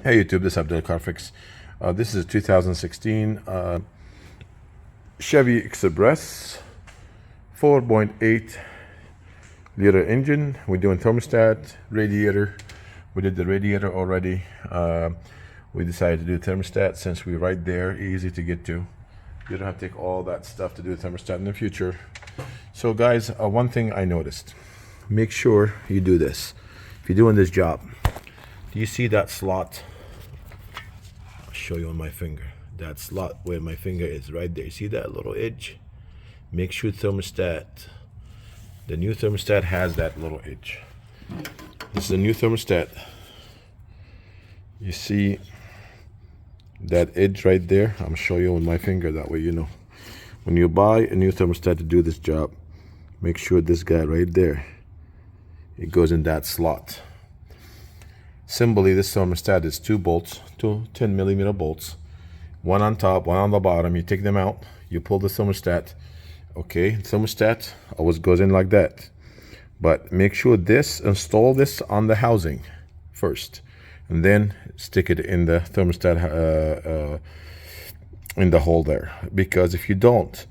Hey YouTube, this is Abdul Carfix. This is a 2016 Chevy Express 4.8 liter engine. We're doing thermostat, radiator. We did the radiator already. We decided to do thermostat since we're right there, easy to get to. You don't have to take all that stuff to do the thermostat in the future. So guys, one thing I noticed, make sure you do this. If you're doing this job, do you see that slot? I'll show you on my finger. That slot where my finger is, right there. You see that little edge? Make sure thermostat, the new thermostat has that little edge. This is a new thermostat. You see that edge right there? I'm show you on my finger, that way you know. When you buy a new thermostat to do this job, make sure this guy right there, it goes in that slot. Symbolically, this thermostat is two bolts, two 10mm bolts, one on top, one on the bottom. You take them out, you pull the thermostat. Okay, thermostat always goes in like that. But make sure install this on the housing first, and then stick it in the thermostat in the hole there. Because if you don't,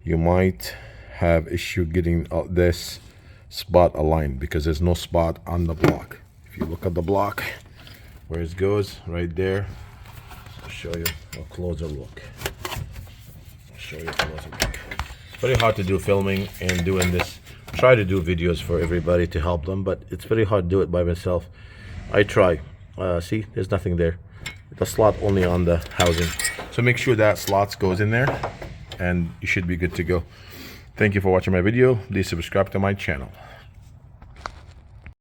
you might have issue getting this spot aligned, because there's no spot on the block. If you look at the block where it goes, right there, I'll show you a closer look. I'll show you a closer look. It's very hard to do filming and doing this. Try to do videos for everybody to help them, but it's very hard to do it by myself. I try. See, there's nothing there. The slot only on the housing. So make sure that slot goes in there, and you should be good to go. Thank you for watching my video. Please subscribe to my channel.